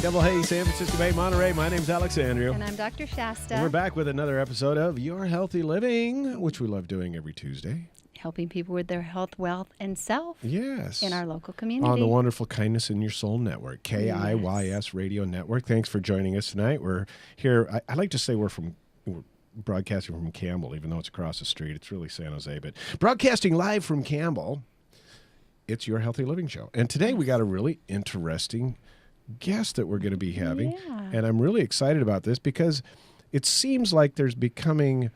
Hey, San Francisco Bay, Monterey. My name's Alexandria. And I'm Dr. Shasta. And we're back with another episode of Your Healthy Living, which we love doing every Tuesday. Helping people with their health, wealth, and self. Yes. In our local community. On the wonderful Kindness in Your Soul Network, KIYS Radio Network. Thanks for joining us tonight. We're here. I like to say we're broadcasting from Campbell, even though it's across the street. It's really San Jose. But broadcasting live from Campbell, it's Your Healthy Living Show. And today we got a really interesting guest that we're going to be having. Yeah. And I'm really excited about this because it seems like there's becoming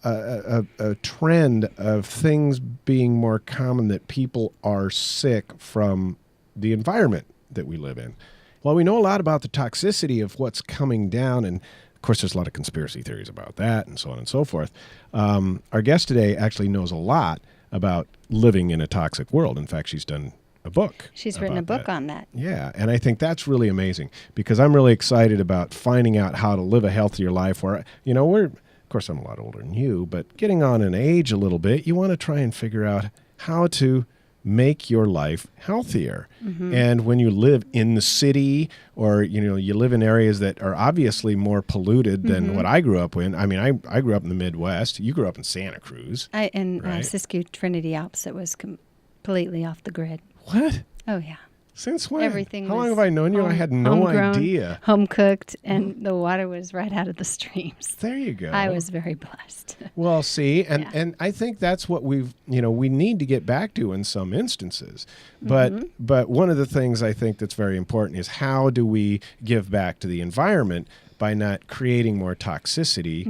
a trend of things being more common, that people are sick from the environment that we live in. Well, we know a lot about the toxicity of what's coming down, and of course there's a lot of conspiracy theories about that and so on and so forth. Our guest today actually knows a lot about living in a toxic world. In fact, she's done a book. She's written a book on that. Yeah, and I think that's really amazing because I'm really excited about finding out how to live a healthier life where, of course I'm a lot older than you, but getting on in age a little bit, you want to try and figure out how to make your life healthier. Mm-hmm. And when you live in the city or, you live in areas that are obviously more polluted than what I grew up in. I mean, I grew up in the Midwest. You grew up in Santa Cruz. Siskiyou Trinity Alps, it was completely off the grid. What? Oh, yeah. Since when? Everything How was long have I known you? I had no idea. Home cooked, and the water was right out of the streams. There you go. I was very blessed. Well, see, and I think that's what we need to get back to in some instances. But one of the things I think that's very important is how do we give back to the environment by not creating more toxicity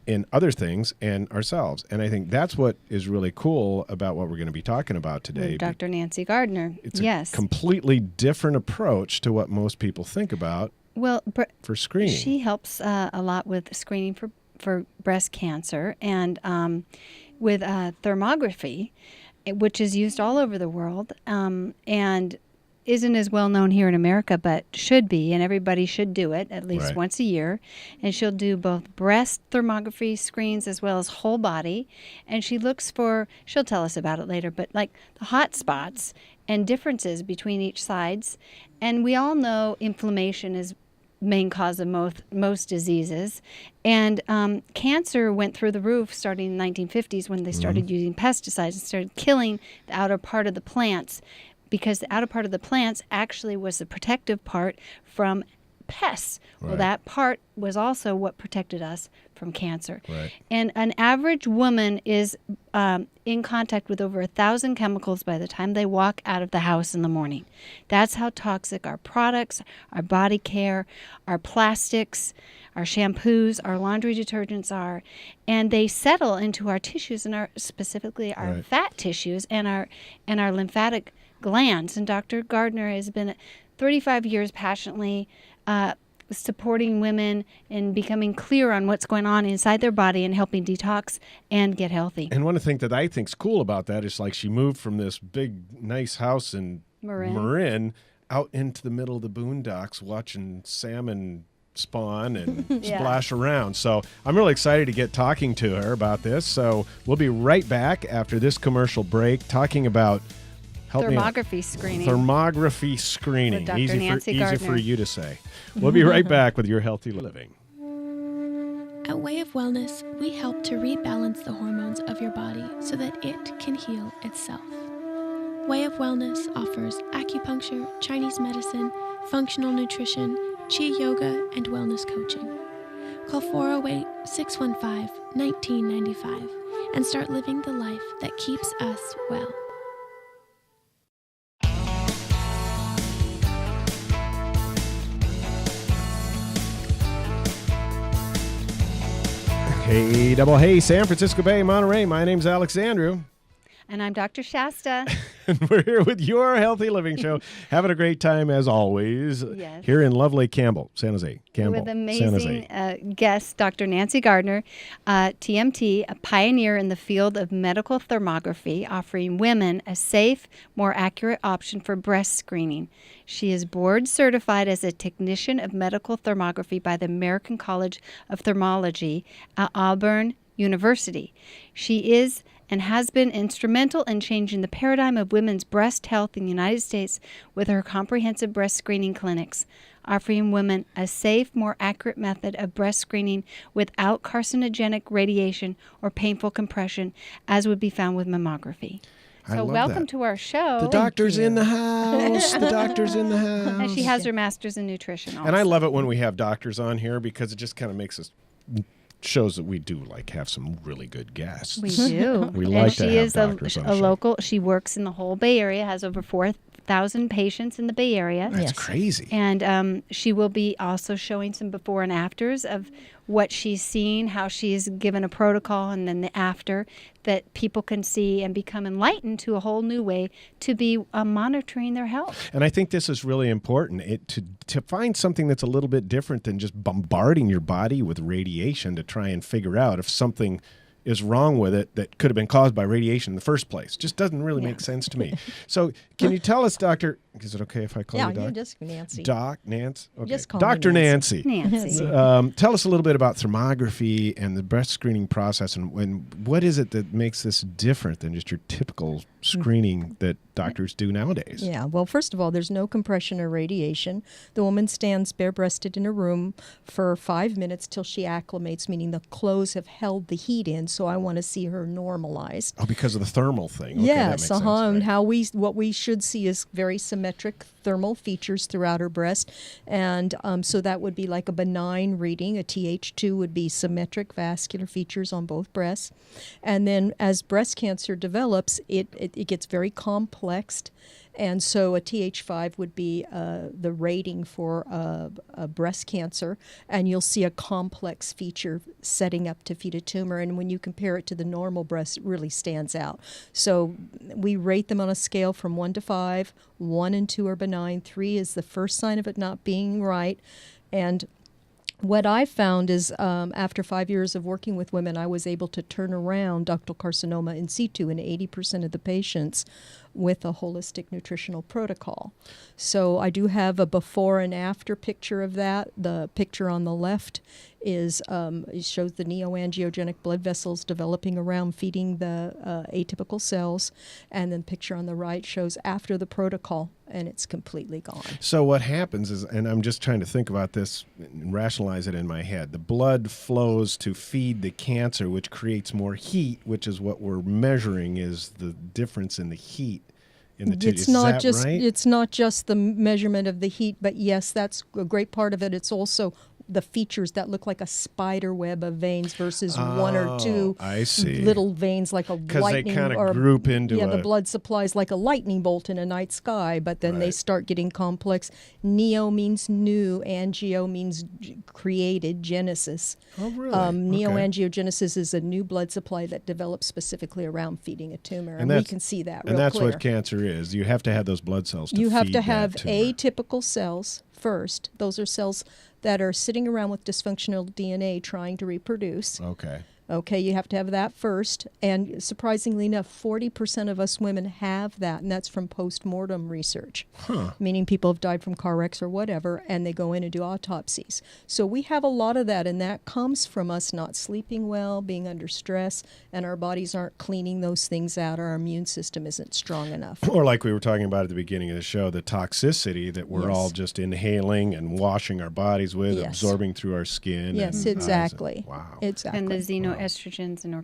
in other things and ourselves. And I think that's what is really cool about what we're going to be talking about today. With Dr. Nancy Gardner. It's a completely different approach to what most people think about for screening. She helps a lot with screening for breast cancer and with thermography, which is used all over the world and isn't as well known here in America, but should be, and everybody should do it at least once a year. And she'll do both breast thermography screens as well as whole body. And she'll tell us about it later, but like the hot spots and differences between each sides. And we all know inflammation is main cause of most diseases. And cancer went through the roof starting in the 1950s when they started using pesticides and started killing the outer part of the plants, because the outer part of the plants actually was the protective part from pests. Right. Well, that part was also what protected us from cancer. Right. And an average woman is in contact with over 1,000 chemicals by the time they walk out of the house in the morning. That's how toxic our products, our body care, our plastics, our shampoos, our laundry detergents are. And they settle into our tissues, and specifically our fat tissues and our lymphatic glands. And Dr. Gardner has been 35 years passionately supporting women in becoming clear on what's going on inside their body and helping detox and get healthy. And one of the things that I think's cool about that is like she moved from this big, nice house in Marin out into the middle of the boondocks watching salmon spawn and splash around. So I'm really excited to get talking to her about this. So we'll be right back after this commercial break talking about thermography screening. Thermography screening. With Dr. Nancy Gardner. Easy for you to say. We'll be right back with Your Healthy Living. At Way of Wellness, we help to rebalance the hormones of your body so that it can heal itself. Way of Wellness offers acupuncture, Chinese medicine, functional nutrition, Chi yoga, and wellness coaching. Call 408-615-1995 and start living the life that keeps us well. Hey, San Francisco Bay, Monterey. My name's Alexandru. And I'm Dr. Shasta. And we're here with Your Healthy Living Show. Having a great time, as always, here in lovely Campbell, San Jose. With amazing guest, Dr. Nancy Gardner, TMT, a pioneer in the field of medical thermography, offering women a safe, more accurate option for breast screening. She is board certified as a technician of medical thermography by the American College of Thermology at Auburn University. She is and has been instrumental in changing the paradigm of women's breast health in the United States with her comprehensive breast screening clinics, offering women a safe, more accurate method of breast screening without carcinogenic radiation or painful compression, as would be found with mammography. I So love welcome that. to our show. The doctor's in the house. The doctor's in the house. And she has her master's in nutrition also. And I love it when we have doctors on here because it just kind of makes us shows that we do like have some really good guests. We do. We And like to she have is doctors on the a show. local. She works in the whole Bay Area, has over 4,000 patients in the Bay Area. That's Yes. crazy. And she will be also showing some before and afters of what she's seen, how she's given a protocol, and then the after that people can see and become enlightened to a whole new way to be monitoring their health. And I think this is really important to find something that's a little bit different than just bombarding your body with radiation to try and figure out if something is wrong with it that could have been caused by radiation in the first place. Just doesn't really make sense to me. So can you tell us, Doctor, is it okay if I call Yeah, you Doc? you just Nancy. Doc, Nance? Okay. Just call me Dr. Nancy. Nancy. Tell us a little bit about thermography and the breast screening process, and what is it that makes this different than just your typical screening that doctors do nowadays? Yeah, well, first of all, there's no compression or radiation. The woman stands bare-breasted in a room for 5 minutes till she acclimates, meaning the clothes have held the heat in, so I want to see her normalized. Oh, because of the thermal thing. Okay, that Yes, makes sense, and right. what we should see is very symmetric thermal features throughout her breast, and so that would be like a benign reading. A Th2 would be symmetric vascular features on both breasts, and then as breast cancer develops, it gets very complex. And so a Th5 would be the rating for a breast cancer, and you'll see a complex feature setting up to feed a tumor. And when you compare it to the normal breast, it really stands out. So we rate them on a scale from 1 to 5. 1 and 2 are benign. 3 is the first sign of it not being right. And what I found is after 5 years of working with women, I was able to turn around ductal carcinoma in situ in 80% of the patients with a holistic nutritional protocol. So I do have a before and after picture of that. The picture on the left is it shows the neoangiogenic blood vessels developing around feeding the atypical cells, and then the picture on the right shows after the protocol, and it's completely gone. So what happens is, and I'm just trying to think about this and rationalize it in my head, the blood flows to feed the cancer, which creates more heat, which is what we're measuring is the difference in the heat in the tissue. It's not Is that right? It's not just the measurement of the heat, but yes, that's a great part of it. It's also the features that look like a spider web of veins versus one or two I see. little veins like a lightning. Because they kind or of group into the blood supplies like a lightning bolt in a night sky, but then they Right. start getting complex. Neo means new, angio means created, genesis. Oh, really? Neoangiogenesis is a new blood supply that develops specifically around feeding a tumor, and we that's- can see that real And that's clear. what cancer is. You have to have those blood cells to You have feed to that have tumor. atypical cells first. Those are cells that are sitting around with dysfunctional DNA trying to reproduce. Okay. Okay, you have to have that first. And surprisingly enough, 40% of us women have that, and that's from post-mortem research, meaning people have died from car wrecks or whatever, and they go in and do autopsies. So we have a lot of that, and that comes from us not sleeping well, being under stress, and our bodies aren't cleaning those things out. Our immune system isn't strong enough. Or like we were talking about at the beginning of the show, the toxicity that we're Yes. all just inhaling and washing our bodies with, Yes. absorbing through our skin. Yes, and eyes. exactly. Wow. Exactly. And the xenoestrogens and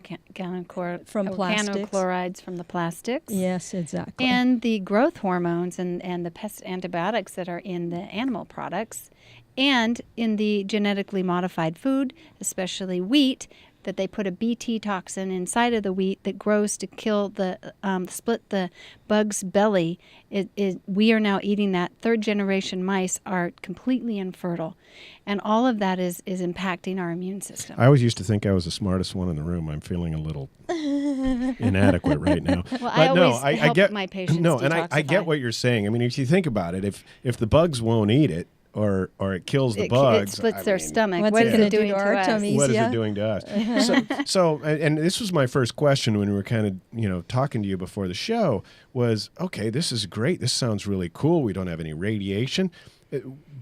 From plastics. organochlorides from the plastics. Yes, exactly. And the growth hormones and the pest antibiotics that are in the animal products and in the genetically modified food, especially wheat, that they put a Bt toxin inside of the wheat that grows to kill split the bug's belly. We are now eating that. Third generation mice are completely infertile. And all of that is impacting our immune system. I always used to think I was the smartest one in the room. I'm feeling a little inadequate right now. Well, But I always I help get my patients No, and I detoxify. get what you're saying. I mean, if you think about it, if the bugs won't eat it or it kills the It bugs, splits I their mean, stomach. What's What it is gonna it do doing to to our us? tummies? What is Yeah. it doing to us? And this was my first question when we were kind of, talking to you before the show was, okay, this is great. This sounds really cool. We don't have any radiation.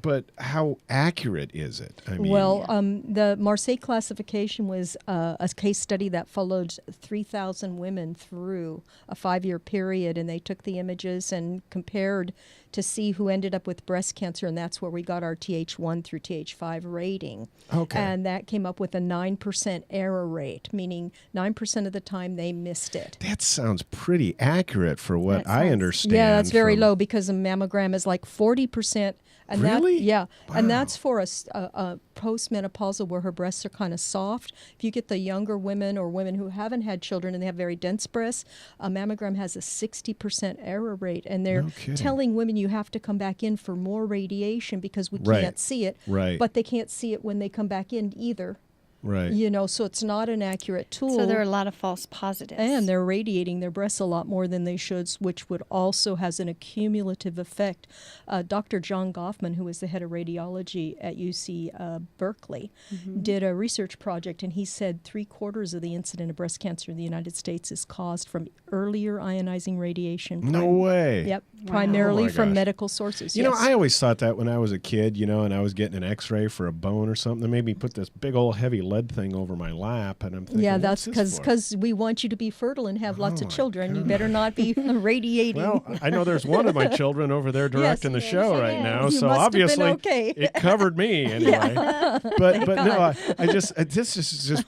But how accurate is it? I mean, Well, the Marseille classification was a case study that followed 3,000 women through a 5-year period, and they took the images and compared to see who ended up with breast cancer, and that's where we got our Th1 through Th5 rating. Okay. And that came up with a 9% error rate, meaning 9% of the time they missed it. that sounds pretty accurate for what That I sounds- understand. Yeah, that's very from- low because a mammogram is like 40%. And Really? Yeah, and Wow. that's for a postmenopausal where her breasts are kind of soft. If you get the younger women or women who haven't had children and they have very dense breasts, a mammogram has a 60% error rate. And they're No kidding. telling women you have to come back in for more radiation because we Right. can't see it. Right. But they can't see it when they come back in either. Right. You know, so it's not an accurate tool. So there are a lot of false positives. And they're radiating their breasts a lot more than they should, which would also has an accumulative effect. Dr. John Goffman, who was the head of radiology at UC Berkeley, did a research project, and he said 3/4 of the incident of breast cancer in the United States is caused from earlier ionizing radiation. No way. Yep, Wow. primarily Oh my from gosh. medical sources. You know, yes. I always thought that when I was a kid, you know, and I was getting an X-ray for a bone or something. They made me put this big old heavy lead thing over my lap, and I'm thinking, Yeah, what's that's this for? because we want you to be fertile and have lots Oh of my children. You God. better not be radiating. Well, I know there's one of my children over there directing the yes, show yes. right now, You so must have been obviously okay. it covered me anyway. But no, this is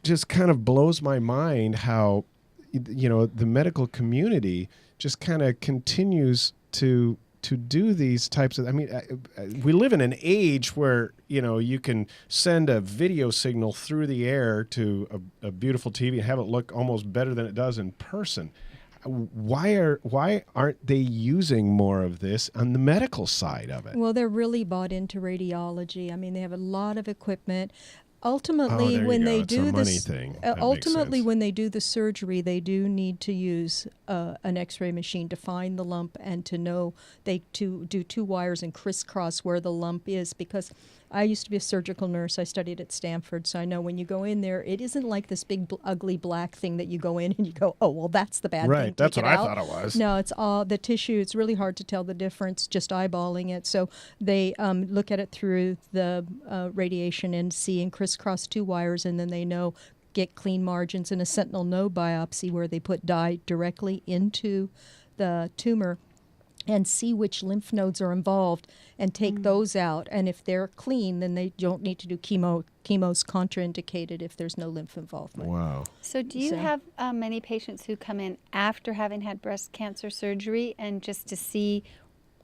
just kind of blows my mind how, you know, the medical community just kind of continues to do these types of. I mean, we live in an age where, you know, you can send a video signal through the air to a beautiful TV and have it look almost better than it does in person. Why aren't they using more of this on the medical side of it? Well, they're really bought into radiology. I mean, they have a lot of equipment. Oh, Ultimately, there you when go. they It's a do money this, thing. That makes ultimately sense. when they do the surgery, they do need to use an X-ray machine to find the lump and to know to do 2 wires and crisscross where the lump is. Because I used to be a surgical nurse. I studied at Stanford, so I know when you go in there, it isn't like this big ugly black thing that you go in and you go, oh well, that's the bad thing. Right, that's take what it I out. thought it was. No, it's all the tissue. It's really hard to tell the difference just eyeballing it. So they look at it through the radiation and see and crisscross 2 wires, and then they know, get clean margins in a sentinel node biopsy where they put dye directly into the tumor and see which lymph nodes are involved and take those out. And if they're clean, then they don't need to do chemo. Chemo's contraindicated if there's no lymph involvement. Wow. So do you So- have many patients who come in after having had breast cancer surgery and just to see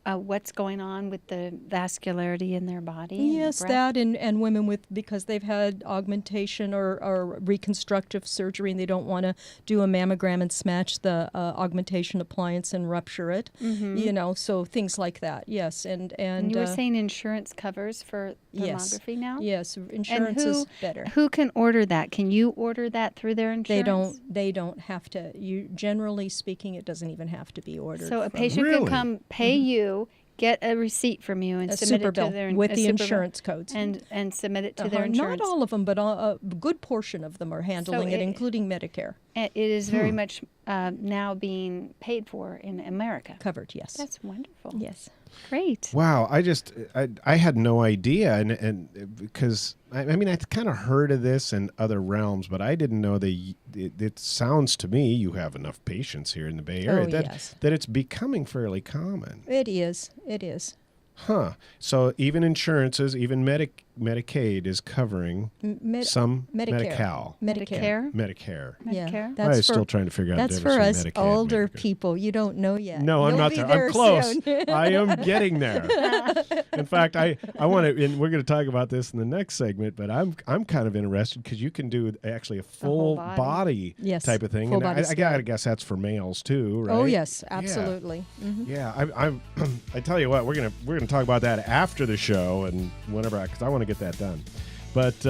what's going on with the vascularity in their body? and the Yes, breast? that and women with because they've had augmentation or reconstructive surgery and they don't want to do a mammogram and smash the augmentation appliance and rupture it. You know, so things like that. Yes, and And you were saying insurance covers for yes, thermography now? yes, And insurance is better. who can order that? Can you order that through their insurance? They don't have to. You generally speaking, it doesn't even have to be ordered. So a from patient Really? can come pay you, get a receipt from you, and a submit super it to bill their with a the super bill, insurance codes. and submit it to their Not insurance. all of them, but a good portion of them are handling it, it- including Medicare. It is very much now being paid for in America. Covered, yes. That's wonderful. Yes. Great. Wow, I had no idea, and because I mean I kind of heard of this in other realms, but I didn't know it sounds to me you have enough patients here in the Bay Area Oh, that yes. that it's becoming fairly common. It is. It is. Huh. So even insurances, even Medicaid is covering some Medicare. Medi-Cal. Medicare. Medicare. Yeah, Medicare? I was still trying to figure out the that's difference for between us Medicaid and older Medicare. people. You don't know yet. No, I'm You'll not be there. I'm close. soon. I am getting there. In fact, I want to, and we're going to talk about this in the next segment. But I'm kind of interested because you can do actually a full whole body Yes, type of thing, full and body I gotta scan. guess that's for males too, right? Oh yes, Yeah. absolutely. Mhm. Yeah, I'm I tell you what, we're gonna talk about that after the show and whenever, because I want to get that done. But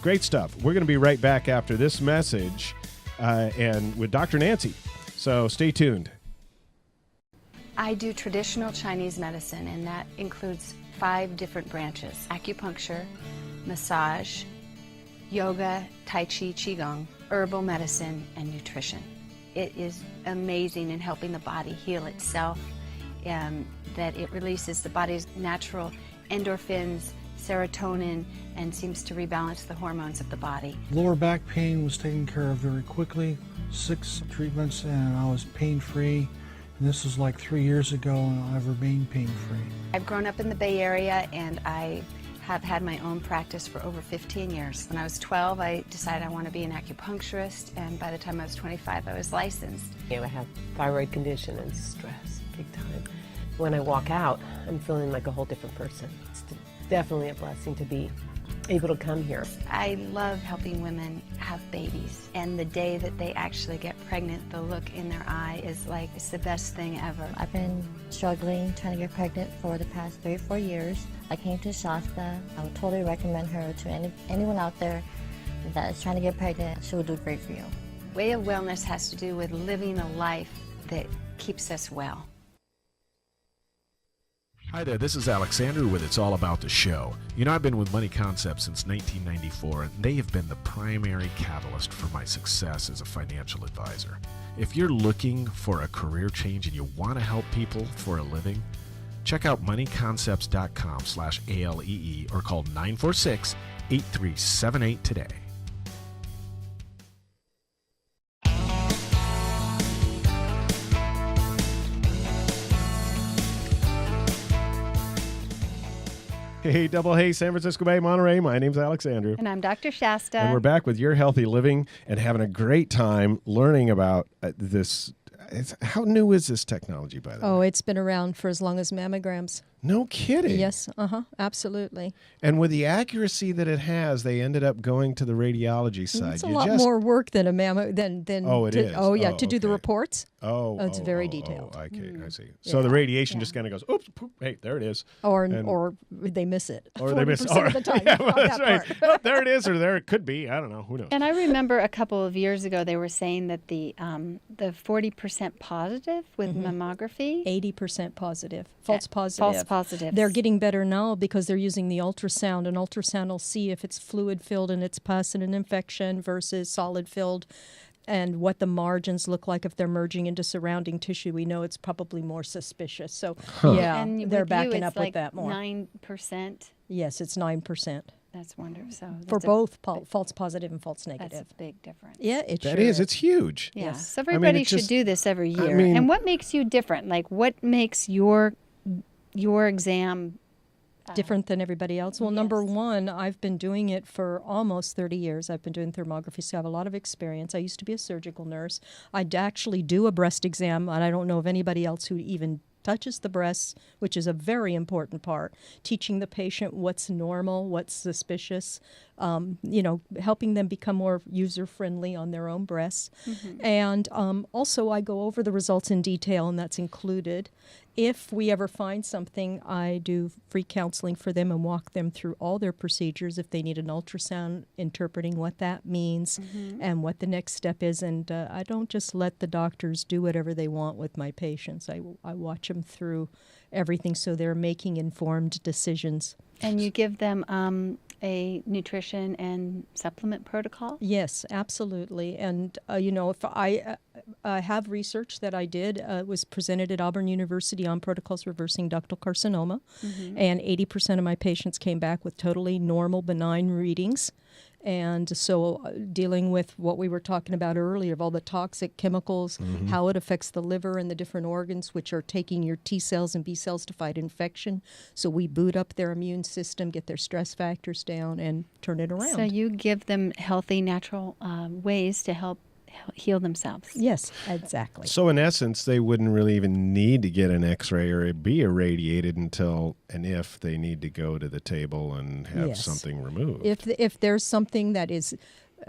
great stuff. We're gonna be right back after this message, and with Dr. Nancy. So stay tuned. I do traditional Chinese medicine, and that includes 5 different branches: acupuncture, massage, yoga, tai chi, qigong, herbal medicine, and nutrition. It is amazing in helping the body heal itself. that it releases the body's natural endorphins, serotonin, and seems to rebalance the hormones of the body. Lower back pain was taken care of very quickly. 6 treatments and I was pain-free. And this was like 3 years ago and I've remained pain-free. I've grown up in the Bay Area and I have had my own practice for over 15 years. When I was 12, I decided I want to be an acupuncturist, and by the time I was 25, I was licensed. I have thyroid condition and stress, big time. When I walk out, I'm feeling like a whole different person. It's definitely a blessing to be able to come here. I love helping women have babies, and the day that they actually get pregnant, the look in their eye is like, it's the best thing ever. I've been struggling trying to get pregnant for the past 3 or 4 years. I came to Shasta. I would totally recommend her to anyone out there that is trying to get pregnant. She will do great for you. Way of Wellness has to do with living a life that keeps us well. Hi there, this is Alexander with It's All About the Show. You know, I've been with Money Concepts since 1994, and they have been the primary catalyst for my success as a financial advisor. If you're looking for a career change and you want to help people for a living, check out moneyconcepts.com/ALEE or call 946-8378 today. Hey, double hey, San Francisco Bay, Monterey. My name's Alexander. And I'm Dr. Shasta. And we're back with Your Healthy Living and having a great time learning about this. How new is this technology, by the way? Oh, it's been around for as long as mammograms. No kidding. Yes, absolutely. And with the accuracy that it has, they ended up going to the radiology side. It's a lot more work than a than Oh, it to, is. Oh, yeah, Oh, to do the okay. reports. It's very detailed. Okay, I see. So the radiation just kind of goes, oops, poop, hey, there it is. Or they miss it. Or they miss 40% of the time. Yeah, on that's that right. part. Oh, there it is, or there it could be. I don't know. Who knows? And I remember a couple of years ago they were saying that the 40% positive with mammography. 80% positive. False positive. False positives. They're getting better now because they're using the ultrasound. An ultrasound will see if it's fluid filled and it's pus and an infection versus solid filled, and what the margins look like if they're merging into surrounding tissue. We know it's probably more suspicious. So yeah, And they're with backing you, up it's like with that more. 9%. Yes, it's 9% That's wonderful. So for that's both false positive and false that's negative. a big difference. Yeah, it That sure is. It's huge. Yeah. Yes. So everybody it should just- do this every I year. mean- And what makes you different? Like, what makes your exam different than everybody else? Well, number Yes. one, I've been doing it for almost 30 years. I've been doing thermography, so I have a lot of experience. I used to be a surgical nurse. I'd actually do a breast exam, and I don't know of anybody else who even touches the breasts, which is a very important part, teaching the patient what's normal, what's suspicious, helping them become more user-friendly on their own breasts. And also I go over the results in detail, and that's included. If we ever find something, I do free counseling for them and walk them through all their procedures. If they need an ultrasound, interpreting what that means and what the next step is. And I don't just let the doctors do whatever they want with my patients. I watch them through everything so they're making informed decisions. and you give them a nutrition and supplement protocol? Yes, absolutely. And, if I have research that I did, was presented at Auburn University on protocols reversing ductal carcinoma, and 80% of my patients came back with totally normal, benign readings. And so dealing with what we were talking about earlier of all the toxic chemicals, how it affects the liver and the different organs, which are taking your T cells and B cells to fight infection. So we boot up their immune system, get their stress factors down, and turn it around. So you give them healthy, natural ways to help heal themselves. Yes, exactly. So in essence, they wouldn't really even need to get an X-ray or be irradiated until and if they need to go to the table and have Yes. something removed. If there's something that is,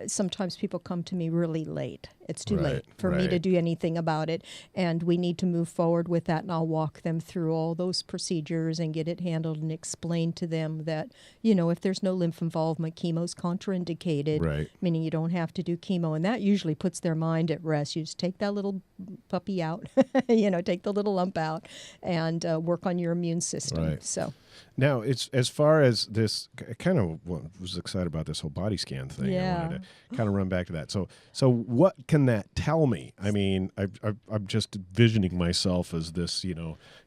sometimes people come to me really late. It's too Right, late for me to right. do anything about it, and we need to move forward with that, and I'll walk them through all those procedures and get it handled and explain to them that, if there's no lymph involvement, chemo's contraindicated, Right. meaning you don't have to do chemo, and that usually puts their mind at rest. You just take that little puppy out, take the little lump out, and work on your immune system. Right. So. Now, it's as far as this, I kind of was excited about this whole body scan thing. Yeah. I wanted to kind of run back to that. So what can that tell me? I mean, I'm just envisioning myself as this,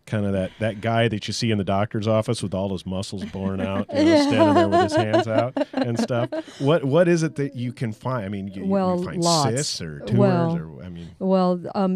kind of that guy that you see in the doctor's office with all his muscles borne out, standing there with his hands out and stuff. What is it that you can find? I mean, you find cysts or tumors,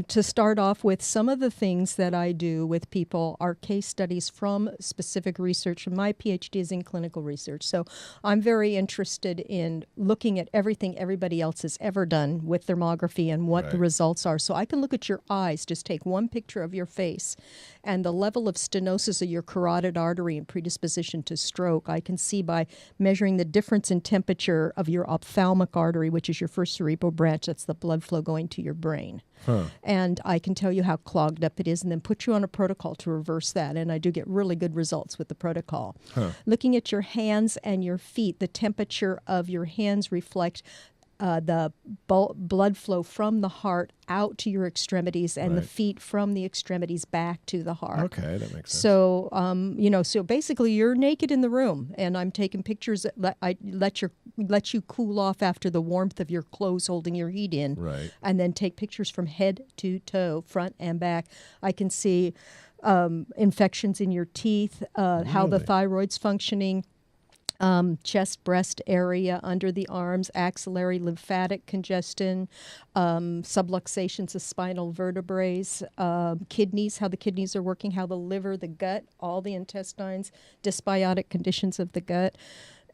to start off with, some of the things that I do with people are case studies from specific research. My PhD is in clinical research, so I'm very interested in looking at everything everybody else has ever done with thermography and what the results are. So I can look at your eyes, just take one picture of your face, and the level of stenosis of your carotid artery and predisposition to stroke, I can see by measuring the difference in temperature of your ophthalmic artery, which is your first cerebral branch. That's the blood flow going to your brain. And I can tell you how clogged up it is and then put you on a protocol to reverse that. And I do get really good results with the protocol. Looking at your hands and your feet, the temperature of your hands reflect the blood flow from the heart out to your extremities and the feet from the extremities back to the heart. Okay, that makes sense. So, so basically you're naked in the room and I'm taking pictures that I let you cool off after the warmth of your clothes holding your heat in. Right. And then take pictures from head to toe, front and back. I can see infections in your teeth, how the thyroid's functioning. Chest, breast area, under the arms, axillary lymphatic congestion, subluxations of spinal vertebrae, kidneys, how the kidneys are working, how the liver, the gut, all the intestines, dysbiotic conditions of the gut,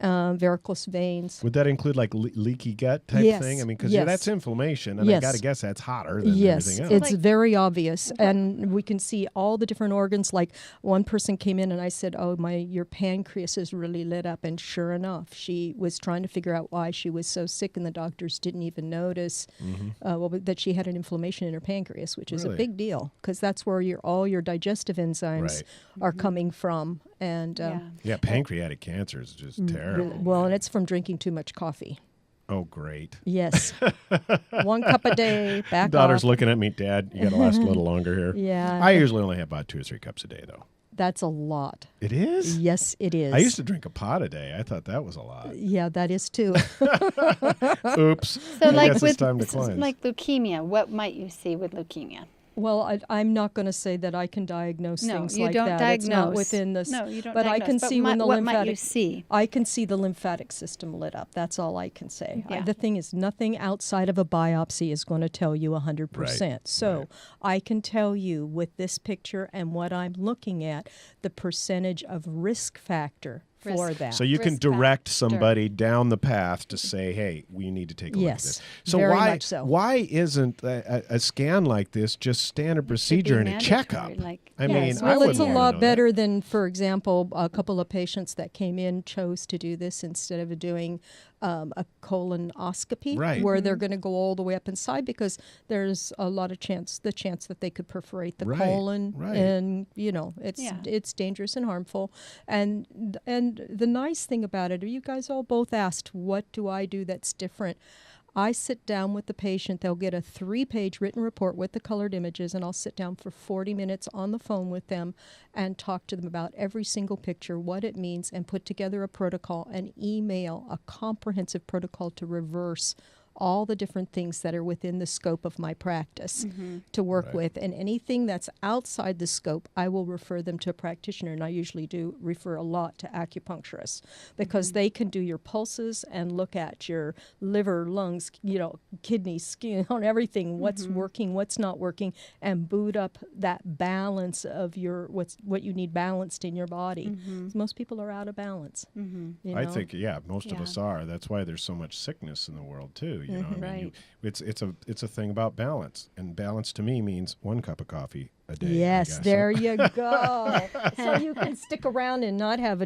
varicose veins. Would that include like leaky gut type thing? I mean, because that's inflation, and I got to guess that's hotter than everything else. It's very obvious, and we can see all the different organs. Like one person came in and I said, "Oh, your pancreas is really lit up," and sure enough, she was trying to figure out why she was so sick, and the doctors didn't even notice that she had an inflammation in her pancreas, which is a big deal because that's where all your digestive enzymes are coming from. And pancreatic cancer is just terrible. Well, and it's from drinking too much coffee. Oh, great. Yes. 1 cup a day, back Daughter's off. looking at me, Dad, you got to last a little longer here. Yeah. I usually only have about 2 or 3 cups a day, though. That's a lot. It is? Yes, it is. I used to drink a pot a day. I thought that was a lot. Yeah, that is too. Oops. So I like guess it's time to cleanse. like leukemia, what might you see with leukemia? Well, I'm not going to say that I can diagnose things like that. No, you don't diagnose. It's not within this. No, you don't but diagnose. I can see when the what lymphatic. might you see? I can see the lymphatic system lit up. That's all I can say. Yeah. The thing is, nothing outside of a biopsy is going to tell you 100%. So I can tell you with this picture and what I'm looking at, the percentage of risk factor for that. So you can direct somebody down the path to say, hey, we need to take a look at this. So very much so. Why isn't a scan like this just standard procedure and a checkup? I mean, well, it's a lot better than, for example, a couple of patients that came in chose to do this instead of doing a colonoscopy, where they're going to go all the way up inside because there's a lot of chance that they could perforate the colon, and it's dangerous and harmful. And the nice thing about it, you guys all both asked, what do I do that's different? I sit down with the patient. They'll get a 3-page written report with the colored images, and I'll sit down for 40 minutes on the phone with them and talk to them about every single picture, what it means, and put together a protocol and email a comprehensive protocol to reverse all the different things that are within the scope of my practice to work with. And anything that's outside the scope, I will refer them to a practitioner. And I usually do refer a lot to acupuncturists because they can do your pulses and look at your liver, lungs, kidneys, skin, on everything, what's working, what's not working, and boot up that balance of what you need balanced in your body. Most people are out of balance. I think, most of us are. That's why there's so much sickness in the world, too. It's a thing about balance, and balance to me means 1 cup of coffee a day. Yes, there you go. So you can stick around and not have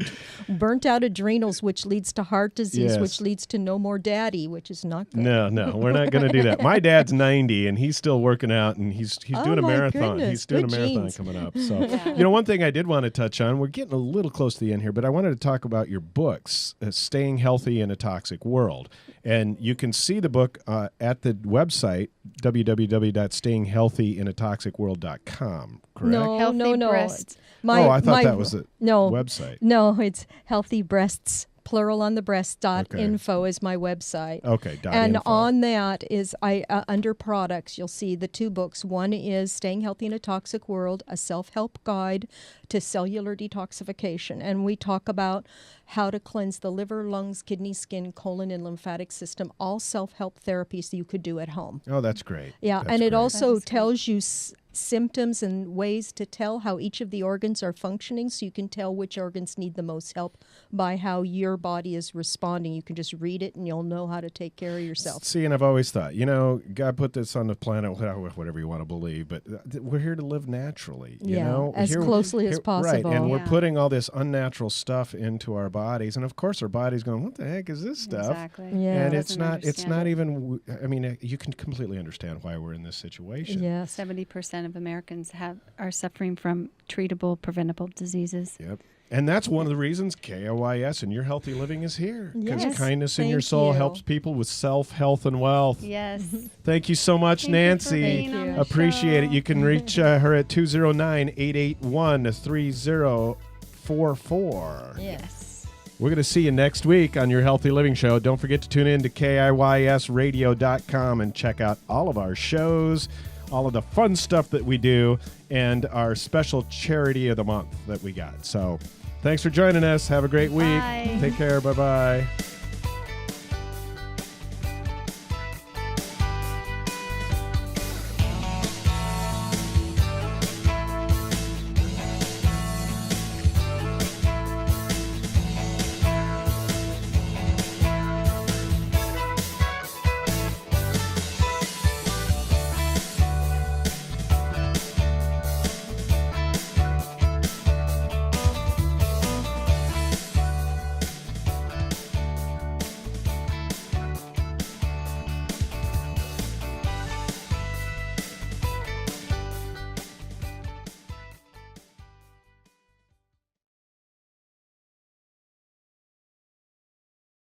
burnt out adrenals, which leads to heart disease, which leads to no more daddy, which is not good. No, we're not going to do that. My dad's 90 and he's still working out, and he's doing a marathon. Goodness. He's doing Good a marathon genes. coming up. So, one thing I did want to touch on, we're getting a little close to the end here, but I wanted to talk about your books, Staying Healthy in a Toxic World. And you can see the book at the website, www.stayinghealthyinatoxicworld.com, correct? No. Breasts. I thought that was the website. No, it's Healthy Breasts plural on the breast, Okay. .info is my website. Okay. And .info. on that is under products, you'll see the 2 books. One is Staying Healthy in a Toxic World, a self-help guide to cellular detoxification. And we talk about how to cleanse the liver, lungs, kidney, skin, colon, and lymphatic system, all self-help therapies that you could do at home. Oh, that's great. Yeah, That's and it great. also tells you symptoms and ways to tell how each of the organs are functioning, so you can tell which organs need the most help by how your body is responding. You can just read it and you'll know how to take care of yourself. See, and I've always thought, you know, God put this on the planet, whatever you want to believe, but we're here to live naturally, you know? As closely as possible. Right, and we're Yeah. putting all this unnatural stuff into our bodies, and of course our body's going, what the heck is this stuff? Exactly. Yeah. And Doesn't it's not understand it. even, I mean, you can completely understand why we're in this situation. Yes. 70% of Americans are suffering from treatable, preventable diseases. Yep. And that's one of the reasons KOYS and Your Healthy Living is here. Because Yes, kindness in your thank soul you. helps people with self, health, and wealth. Yes. Thank you so much, Thank you for Nancy. being on the Appreciate it. show. You can reach her at 209-881-3044. Yes. We're going to see you next week on Your Healthy Living Show. Don't forget to tune in to KIYSradio.com and check out all of our shows, all of the fun stuff that we do, and our special charity of the month that we got. So thanks for joining us. Have a great week. Bye. Take care. Bye-bye.